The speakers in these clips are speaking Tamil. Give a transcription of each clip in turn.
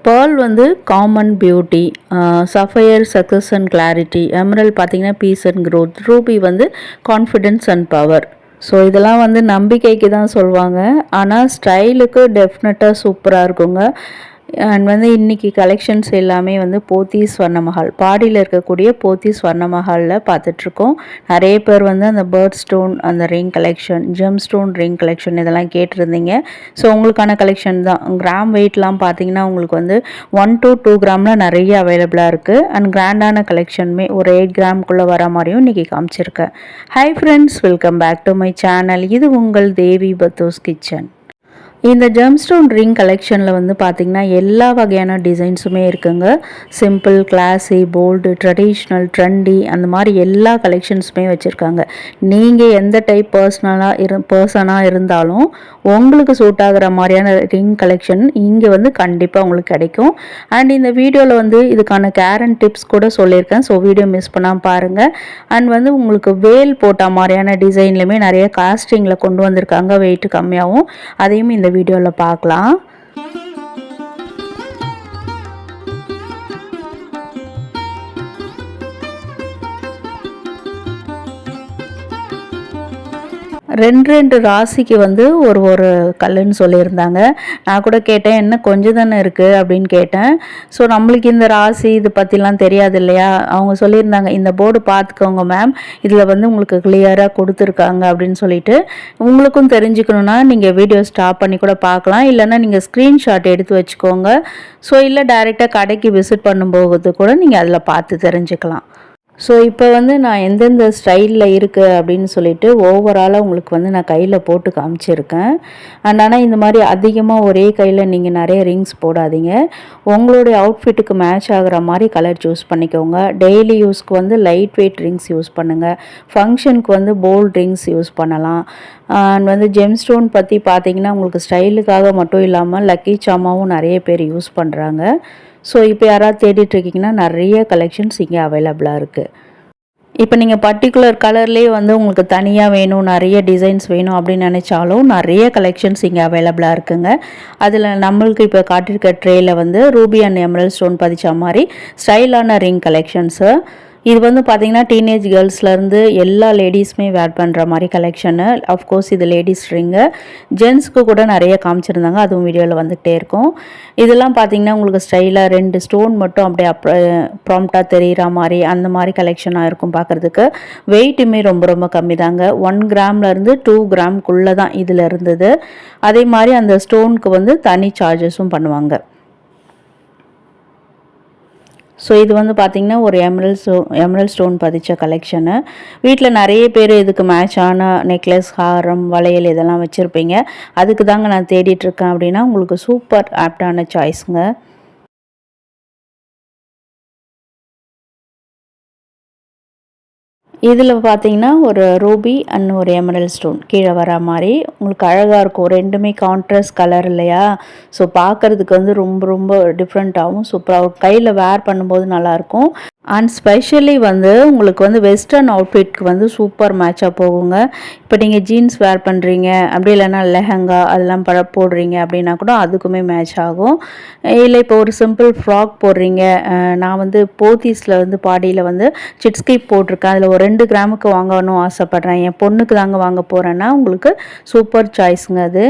பேர்ல் வந்து common beauty, sapphire success and clarity, Emerald பார்த்தீங்கன்னா பீஸ் அண்ட் க்ரோத், ரூபி வந்து கான்ஃபிடென்ஸ் அண்ட் பவர். ஸோ இதெல்லாம் வந்து நம்பிக்கைக்கு தான் சொல்லுவாங்க, ஆனால் ஸ்டைலுக்கு டெஃபினட்டாக சூப்பராக இருக்குங்க. அண்ட் வந்து இன்றைக்கி கலெக்ஷன்ஸ் எல்லாமே வந்து போத்தீஸ் ஸ்வர்ணமஹால், பாடியில் இருக்கக்கூடிய போத்தீஸ் ஸ்வர்ணமஹாலில் பார்த்துட்ருக்கோம். நிறைய பேர் வந்து அந்த பேர்ட் ஸ்டோன், அந்த ring collection, GeM stone ring collection இதெல்லாம் கேட்டிருந்தீங்க. ஸோ உங்களுக்கான கலெக்ஷன் தான். கிராம் வெயிட்லாம் பார்த்தீங்கன்னா உங்களுக்கு வந்து 1 to 2 கிராமில் நிறைய அவைலபிளாக இருக்குது. அண்ட் கிராண்டான கலெக்ஷனுமே ஒரு 8 கிராம்குள்ளே வர மாதிரியும் இன்றைக்கி காமிச்சிருக்கேன். Hi friends, welcome back to my channel. இது உங்கள் தேவி பத்தோஸ் கிச்சன். இந்த ஜெம்ஸ்டோன் ரிங் கலெக்ஷனில் வந்து பார்த்திங்கன்னா எல்லா வகையான டிசைன்ஸுமே இருக்குங்க. Simple, classy, bold, traditional, trendy, அந்த மாதிரி எல்லா கலெக்ஷன்ஸுமே வச்சுருக்காங்க. நீங்கள் எந்த டைப் பர்சனாக இருந்தாலும் உங்களுக்கு சூட் ஆகிற மாதிரியான ரிங் கலெக்ஷன் இங்கே வந்து கண்டிப்பாக உங்களுக்கு கிடைக்கும். அண்ட் இந்த வீடியோவில் வந்து இதுக்கான கேர் அண்ட் டிப்ஸ் கூட சொல்லியிருக்கேன். ஸோ வீடியோ மிஸ் பண்ணாமல் பாருங்கள். அண்ட் வந்து உங்களுக்கு வேல் போட்ட மாதிரியான டிசைன்லையுமே நிறைய காஸ்டிங்கில் கொண்டு வந்திருக்காங்க, வெயிட் கம்மியாகவும். அதையும் இந்த வீடியோவில் பார்க்கலாம். ரெண்டு ராசிக்கு வந்து ஒரு கல்லுன்னு சொல்லியிருந்தாங்க. நான் கூட கேட்டேன், என்ன கொஞ்சம் தானே இருக்குது அப்படின்னு கேட்டேன். ஸோ நம்மளுக்கு இந்த ராசி இது பற்றிலாம் தெரியாது இல்லையா. அவங்க சொல்லியிருந்தாங்க, இந்த போர்டு பார்த்துக்கோங்க மேம், இதில் வந்து உங்களுக்கு கிளியராக கொடுத்துருக்காங்க அப்படின்னு சொல்லிட்டு. உங்களுக்கும் தெரிஞ்சுக்கணுன்னா நீங்கள் வீடியோ ஸ்டாப் பண்ணி கூட பார்க்கலாம், இல்லைன்னா நீங்கள் ஸ்க்ரீன்ஷாட் எடுத்து வச்சுக்கோங்க. ஸோ இல்லை டைரெக்டாக கடைக்கு விசிட் பண்ணும்போது கூட நீங்கள் அதில் பார்த்து தெரிஞ்சுக்கலாம். ஸோ இப்போ வந்து நான் எந்தெந்த ஸ்டைலில் இருக்குது அப்படின்னு சொல்லிட்டு ஓவராலாக உங்களுக்கு வந்து நான் கையில் போட்டு காமிச்சிருக்கேன். ஆனால் இந்த மாதிரி அதிகமாக ஒரே கையில் நீங்கள் நிறைய ரிங்ஸ் போடாதீங்க. உங்களுடைய அவுட்ஃபிட்டுக்கு மேட்ச் ஆகிற மாதிரி கலர் சூஸ் பண்ணிக்கோங்க. டெய்லி யூஸ்க்கு வந்து லைட் வெயிட் ரிங்ஸ் யூஸ் பண்ணுங்கள். ஃபங்க்ஷனுக்கு வந்து போல்ட் ரிங்ஸ் யூஸ் பண்ணலாம். அண்ட் வந்து ஜெம்ஸ்டோன் பற்றி பார்த்தீங்கன்னா உங்களுக்கு ஸ்டைலுக்காக மட்டும் இல்லாமல் லக்கி சாமாவும் நிறைய பேர் யூஸ் பண்ணுறாங்க. ஸோ இப்போ யாராவது தேடிட்டுருக்கீங்கன்னா நிறைய கலெக்ஷன்ஸ் இங்கே அவைலபிளாக இருக்குது. இப்போ நீங்கள் பர்டிகுலர் கலர்லேயே வந்து உங்களுக்கு தனியாக வேணும், நிறைய டிசைன்ஸ் வேணும் அப்படின்னு நினச்சாலும் நிறைய கலெக்ஷன்ஸ் இங்கே அவைலபிளாக இருக்குங்க. அதில் நம்மளுக்கு இப்போ காட்டியிருக்க ட்ரேயில் வந்து ரூபி அண்ட் எமரல் ஸ்டோன் பதிச்ச மாதிரி ஸ்டைலான ரிங் கலெக்ஷன்ஸு. இது வந்து பார்த்திங்கன்னா டீனேஜ் கேர்ள்ஸ்லேருந்து எல்லா லேடிஸுமே வேர் பண்ணுற மாதிரி கலெக்ஷனு. அஃப்கோர்ஸ் இது லேடிஸ் ரிங்கு, ஜென்ஸுக்கு கூட நிறைய காமிச்சிருந்தாங்க, அதுவும் வீடியோவில் வந்துகிட்டே இருக்கும். இதெல்லாம் பார்த்திங்கன்னா உங்களுக்கு ஸ்டைலாக 2 ஸ்டோன் மட்டும் அப்படியே ப்ராம்ப்டாக தெரிகிற மாதிரி அந்த மாதிரி கலெக்ஷனாக இருக்கும் பார்க்குறதுக்கு. வெயிட்டுமே ரொம்ப ரொம்ப கம்மி தாங்க. 1 கிராம்லேருந்து 2 கிராம்குள்ளே தான் இதில் இருந்தது. அதே மாதிரி அந்த ஸ்டோனுக்கு வந்து தனி சார்ஜஸும் பண்ணுவாங்க. ஸோ இது வந்து பார்த்திங்கன்னா ஒரு எமரல் ஸ்டோன் பதிச்ச கலெக்ஷனு. வீட்டில் நிறைய பேர் இதுக்கு மேட்சான நெக்லஸ், ஹாரம், வளையல் இதெல்லாம் வச்சுருப்பீங்க. அதுக்கு தாங்க நான் தேடிட்டுருக்கேன் அப்படின்னா உங்களுக்கு சூப்பர் ஆப்டான சாய்ஸுங்க. இதில் பார்த்தீங்கன்னா ஒரு ரூபி அண்ட் ஒரு எமரல் ஸ்டோன் கீழே வர மாதிரி உங்களுக்கு அழகாக இருக்கும். ரெண்டுமே கான்ட்ராஸ்ட் கலர் இல்லையா. ஸோ பார்க்குறதுக்கு வந்து ரொம்ப ரொம்ப டிஃப்ரெண்ட்டாகவும் சூப்பராகவும் கையில் வேர் பண்ணும்போது நல்லாயிருக்கும். அண்ட் ஸ்பெஷலி வந்து உங்களுக்கு வந்து வெஸ்டர்ன் அவுட்ஃபிட்க்கு வந்து சூப்பர் மேட்சாக போகுங்க. இப்போ நீங்கள் ஜீன்ஸ் வேர் பண்ணுறீங்க, அப்படி இல்லைன்னா லெஹங்கா அதெல்லாம் போடுறீங்க அப்படின்னா கூட அதுக்குமே மேட்ச் ஆகும். இல்லை இப்போ ஒரு சிம்பிள் ஃப்ராக் போடுறீங்க, நான் வந்து போத்தீஸில் வந்து பாடியில் வந்து சிட்ஸ்கீப் போட்டிருக்கேன், அதில் ஒரு 2 கிராமுக்கு வாங்கணும் ஆசைப்பட்றேன், என் பொண்ணுக்கு தாங்க வாங்க போகிறேன்னா உங்களுக்கு சூப்பர் சாய்ஸுங்க அது.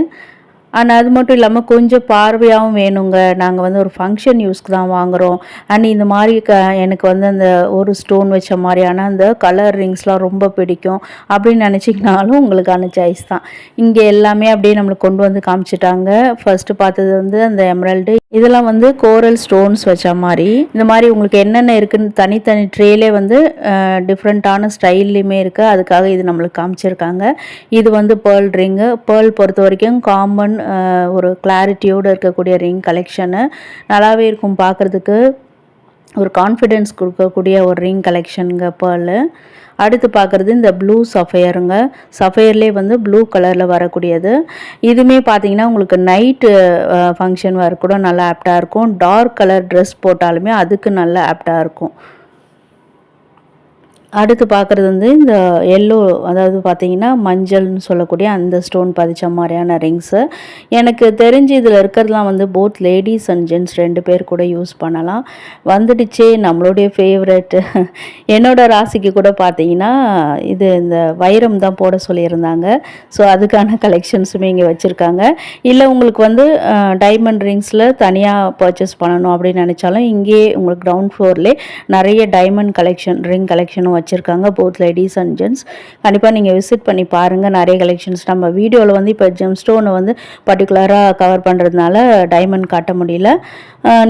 அண்ட் அது மட்டும் இல்லாமல் கொஞ்சம் பார்வையாகவும் வேணுங்க, நாங்கள் வந்து ஒரு ஃபங்க்ஷன் யூஸ்க்கு தான் வாங்குகிறோம், அண்ட் இந்த மாதிரி எனக்கு வந்து அந்த ஒரு ஸ்டோன் வச்ச மாதிரியான அந்த கலர் ரிங்ஸ்லாம் ரொம்ப பிடிக்கும் அப்படின்னு நினச்சிங்கனாலும் உங்களுக்கான சாய்ஸ் தான். இங்கே எல்லாமே அப்படியே நம்மளுக்கு கொண்டு வந்து காமிச்சிட்டாங்க. ஃபர்ஸ்ட்டு பார்த்தது வந்து அந்த எமரல்டு, இதெல்லாம் வந்து கோரல் ஸ்டோன்ஸ் வச்ச மாதிரி. இந்த மாதிரி உங்களுக்கு என்னென்ன இருக்குன்னு தனித்தனி ட்ரேலே வந்து டிஃப்ரெண்ட்டான ஸ்டைல்லையுமே இருக்குது, அதுக்காக இது நம்மளுக்கு காமிச்சிருக்காங்க. இது வந்து பேர்ல் ரிங்கு. பேர்ல் பொறுத்த வரைக்கும் காமன் ஒரு கிளாரிட்டியோடு இருக்கக்கூடிய ரிங் கலெக்ஷனு நல்லாவே இருக்கும் பார்க்குறதுக்கு. ஒரு கான்ஃபிடென்ஸ் கொடுக்கக்கூடிய ஒரு ரிங் கலெக்ஷனுங்க பேர்லு. அடுத்து பார்க்குறது இந்த ப்ளூ சஃபயருங்க. சஃபயர்லேயே வந்து ப்ளூ கலரில் வரக்கூடியது. இதுவுமே பார்த்தீங்கன்னா உங்களுக்கு நைட்டு ஃபங்க்ஷன் வேறு கூட நல்லா ஆப்டாக இருக்கும். டார்க் கலர் ட்ரெஸ் போட்டாலுமே அதுக்கு நல்லா ஆப்டாக இருக்கும். அடுத்து பார்க்குறது வந்து இந்த எல்லோ, அதாவது பார்த்தீங்கன்னா மஞ்சள்னு சொல்லக்கூடிய அந்த ஸ்டோன் பதிச்ச மாதிரியான ரிங்ஸு. எனக்கு தெரிஞ்சு இதில் இருக்கிறதுலாம் வந்து போத் லேடீஸ் அண்ட் ஜென்ட்ஸ் 2 பேர் கூட யூஸ் பண்ணலாம். வந்துடுச்சே நம்மளுடைய ஃபேவரெட்டு. என்னோட ராசிக்கு கூட பார்த்தீங்கன்னா இது இந்த வைரம் தான் போட சொல்லியிருந்தாங்க. ஸோ அதுக்கான கலெக்ஷன்ஸுமே இங்கே வச்சுருக்காங்க. இல்லை உங்களுக்கு வந்து டைமண்ட் ரிங்ஸில் தனியாக பர்ச்சேஸ் பண்ணணும் அப்படின்னு நினச்சாலும் இங்கேயே உங்களுக்கு கிரவுண்ட் ஃப்ளோர்லேயே நிறைய டைமண்ட் கலெக்ஷன், ரிங் கலெக்ஷனும் வச்சுருக்காங்க, போத் லேடீஸ் அண்ட் ஜென்ட்ஸ். கண்டிப்பாக நீங்கள் விசிட் பண்ணி பாருங்கள். நிறைய கலெக்ஷன்ஸ் நம்ம வீடியோவில் வந்து இப்போ ஜெம் ஸ்டோனை வந்து பர்டிகுலராக கவர் பண்ணுறதுனால டைமண்ட் காட்ட முடியல.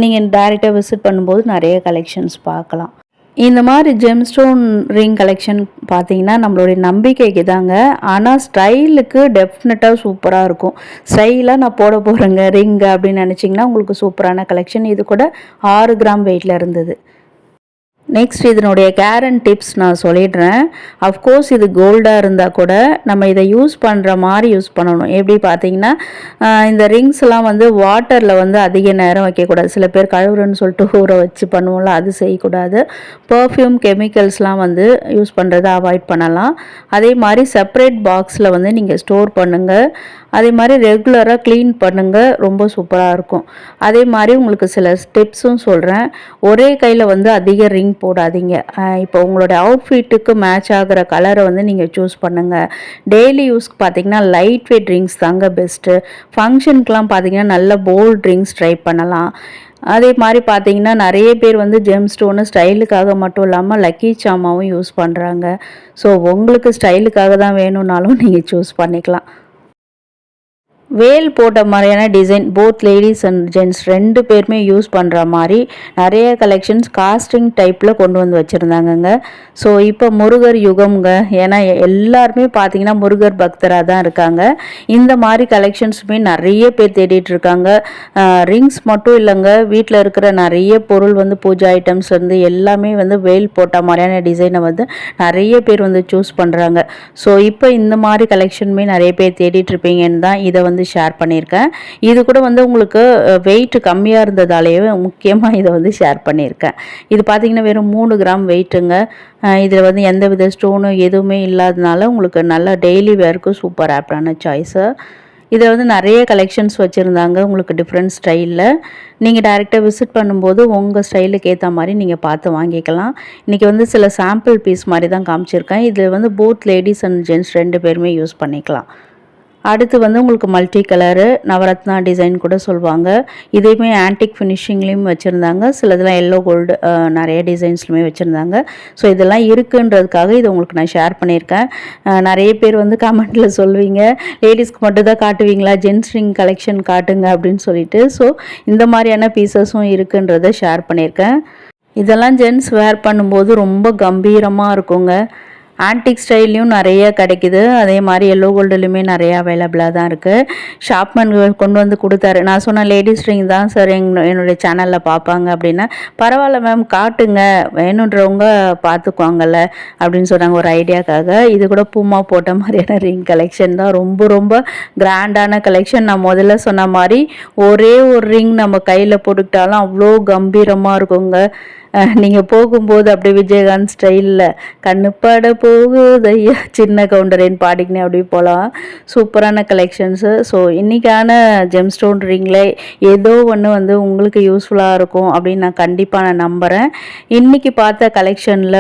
நீங்கள் டைரெக்டாக விசிட் பண்ணும்போது நிறைய கலெக்ஷன்ஸ் பார்க்கலாம். இந்த மாதிரி ஜெம் ஸ்டோன் ரிங் கலெக்ஷன் பார்த்தீங்கன்னா நம்மளுடைய நம்பிக்கைக்கு தாங்க. ஆனால் ஸ்டைலுக்கு டெஃபினட்டாக சூப்பராக இருக்கும். ஸ்டைலாக நான் போட போகிறேங்க ரிங்கு அப்படின்னு நினச்சிங்கன்னா உங்களுக்கு சூப்பரான கலெக்ஷன். இது கூட 6 கிராம் வெயிட்டில் இருந்தது. நெக்ஸ்ட் இதனுடைய கேர் அண்ட் டிப்ஸ் நான் சொல்லிடுறேன். அஃப்கோர்ஸ் இது கோல்டாக இருந்தால் கூட நம்ம இதை யூஸ் பண்ணுற மாதிரி யூஸ் பண்ணணும். எப்படி பார்த்தீங்கன்னா இந்த ரிங்ஸ்லாம் வந்து வாட்டரில் வந்து அதிக நேரம் வைக்கக்கூடாது. சில பேர் கழுவுறன்னு சொல்லிட்டு ஊற வச்சு பண்ணுவோம்ல, அது செய்யக்கூடாது. பர்ஃப்யூம் கெமிக்கல்ஸ்லாம் வந்து யூஸ் பண்ணுறதை அவாய்ட் பண்ணலாம். அதே மாதிரி செப்பரேட் பாக்ஸில் வந்து நீங்கள் ஸ்டோர் பண்ணுங்கள். அதே மாதிரி ரெகுலராக க்ளீன் பண்ணுங்கள், ரொம்ப சூப்பராக இருக்கும். அதே மாதிரி உங்களுக்கு சில டிப்ஸும் சொல்கிறேன். ஒரே கையில் வந்து அதிக ரிங் போடாதீங்க. இப்போ உங்களுடைய அவுட்ஃபிட்டுக்கு மேட்ச் ஆகிற கலரை வந்து நீங்கள் சூஸ் பண்ணுங்கள். டெய்லி யூஸ்க்கு பார்த்தீங்கன்னா லைட் வெயிட் ரிங்ஸ் தாங்க பெஸ்ட்டு. ஃபங்க்ஷனுக்குலாம் பார்த்தீங்கன்னா நல்ல போல்ட் ரிங்ஸ் ட்ரை பண்ணலாம். அதே மாதிரி பார்த்தீங்கன்னா நிறைய பேர் வந்து ஜெம் ஸ்டோனு ஸ்டைலுக்காக மட்டும் இல்லாமல் லக்கி சாமாவும் யூஸ் பண்ணுறாங்க. ஸோ உங்களுக்கு ஸ்டைலுக்காக தான் வேணும்னாலும் நீங்கள் சூஸ் பண்ணிக்கலாம். வேல் போட்ட மாதிரியான design both ladies and gents 2 பேருமே யூஸ் பண்ணுற மாதிரி நிறைய கலெக்ஷன்ஸ் காஸ்டிங் டைப்பில் கொண்டு வந்து வச்சுருந்தாங்கங்க. ஸோ இப்போ முருகர் யுகம்ங்க. ஏன்னா எல்லாருமே பார்த்தீங்கன்னா முருகர் பக்தராக தான் இருக்காங்க. இந்த மாதிரி கலெக்ஷன்ஸுமே நிறைய பேர் தேடிட்டு இருக்காங்க. ரிங்ஸ் மட்டும் இல்லைங்க, வீட்டில் இருக்கிற நிறைய பொருள் வந்து பூஜா ஐட்டம்ஸ் வந்து எல்லாமே வந்து வேல் போட்ட மாதிரியான டிசைனை வந்து நிறைய பேர் வந்து சூஸ் பண்ணுறாங்க. ஸோ இப்போ இந்த மாதிரி கலெக்ஷனுமே நிறைய பேர் தேடிட்டு இருப்பீங்கன்னு தான் இதை வந்து ஷேர் பண்ணியிருக்கேன். இது கூட வந்து உங்களுக்கு வெயிட் கம்மியாக இருந்ததாலேயே முக்கியமாக இதை வந்து ஷேர் பண்ணியிருக்கேன். இது பார்த்தீங்கன்னா வெறும் 3 கிராம் வெயிட்டுங்க. இதில் வந்து எந்த வித ஸ்டோனும் எதுவுமே இல்லாதனால உங்களுக்கு நல்ல டெய்லி வேருக்கு சூப்பர் ஆப்டான சாய்ஸு. இதில் வந்து நிறைய கலெக்ஷன்ஸ் வச்சுருந்தாங்க உங்களுக்கு டிஃப்ரெண்ட் ஸ்டைலில். நீங்கள் டைரெக்டாக விசிட் பண்ணும்போது உங்கள் ஸ்டைலுக்கு ஏற்ற மாதிரி நீங்கள் பார்த்து வாங்கிக்கலாம். இன்றைக்கி வந்து சில சாம்பிள் பீஸ் மாதிரி தான் காமிச்சிருக்கேன். இதில் வந்து போத் லேடிஸ் அண்ட் ஜென்ட்ஸ் 2 பேருமே யூஸ் பண்ணிக்கலாம். அடுத்து வந்து உங்களுக்கு மல்டி கலரு நவரத்னா டிசைன் கூட சொல்லுவாங்க. இதையுமே ஆன்டிக் ஃபினிஷிங்லேயும் வச்சுருந்தாங்க. சிலதெல்லாம் எல்லோ கோல்டு நிறைய டிசைன்ஸ்லையுமே வச்சுருந்தாங்க. ஸோ இதெல்லாம் இருக்குன்றதுக்காக இதை உங்களுக்கு நான் ஷேர் பண்ணியிருக்கேன். நிறைய பேர் வந்து கமெண்ட்டில் சொல்லுவீங்க, லேடிஸ்க்கு மட்டும் தான் காட்டுவீங்களா, ஜென்ஸ் ரிங் கலெக்ஷன் காட்டுங்க அப்படின்னு சொல்லிட்டு. ஸோ இந்த மாதிரியான பீசஸும் இருக்குன்றதை ஷேர் பண்ணியிருக்கேன். இதெல்லாம் ஜென்ஸ் வேர் பண்ணும்போது ரொம்ப கம்பீரமாக இருக்குங்க. ஆன்டிக் ஸ்டைல்லையும் நிறைய கிடைக்குது. அதே மாதிரி எல்லோ கோல்டுலையுமே நிறைய அவைலபிளாக தான் இருக்குது. ஷாப்மேன் கொண்டு வந்து கொடுத்தாரு. நான் சொன்னேன் லேடிஸ் ரிங் தான் சார் என்னுடைய சேனலில் பார்ப்பாங்க அப்படின்னா, பரவாயில்ல மேம் காட்டுங்க, வேணுன்றவங்க பார்த்துக்குவாங்கல்ல அப்படின்னு சொன்னாங்க ஒரு ஐடியாக்காக. இது கூட பூமா போட்ட மாதிரியான ரிங் கலெக்ஷன் தான். ரொம்ப ரொம்ப கிராண்டான கலெக்ஷன். நான் முதல்ல சொன்ன மாதிரி ஒரே ஒரு ரிங் நம்ம கையில் போட்டுக்கிட்டாலும் அவ்வளோ கம்பீரமாக இருக்குங்க. நீங்கள் போகும்போது அப்படியே விஜயகாந்த் ஸ்டைலில் கண்ணுப்பட போகுதையா சின்ன கவுண்டரேன்னு பாடிக்கினே அப்படியே போகலாம். சூப்பரான கலெக்ஷன்ஸு. ஸோ இன்றைக்கான ஜெம் ஸ்டோன் ரிங்கில் ஏதோ ஒன்று வந்து உங்களுக்கு யூஸ்ஃபுல்லாக இருக்கும் அப்படின்னு நான் கண்டிப்பாக நம்புகிறேன். இன்றைக்கி பார்த்த கலெக்ஷனில்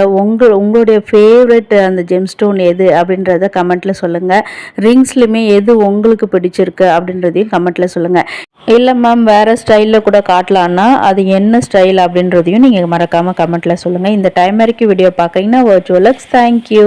உங்களுடைய ஃபேவரெட் அந்த ஜெம் ஸ்டோன் எது அப்படின்றத கமெண்ட்டில் சொல்லுங்கள். ரிங்ஸ்லையுமே எது உங்களுக்கு பிடிச்சிருக்கு அப்படின்றதையும் கமெண்ட்டில் சொல்லுங்கள். இல்லை மேம் வேறு ஸ்டைலில் கூட காட்டலான்னா அது என்ன ஸ்டைல் அப்படின்றதையும் நீங்கள் மறக்காமல் கமெண்ட்டில் சொல்லுங்கள். இந்த டைம் வரைக்கும் வீடியோ பார்க்குறீங்கன்னா வர்ச்சுவலக்ஸ் தேங்க்யூ.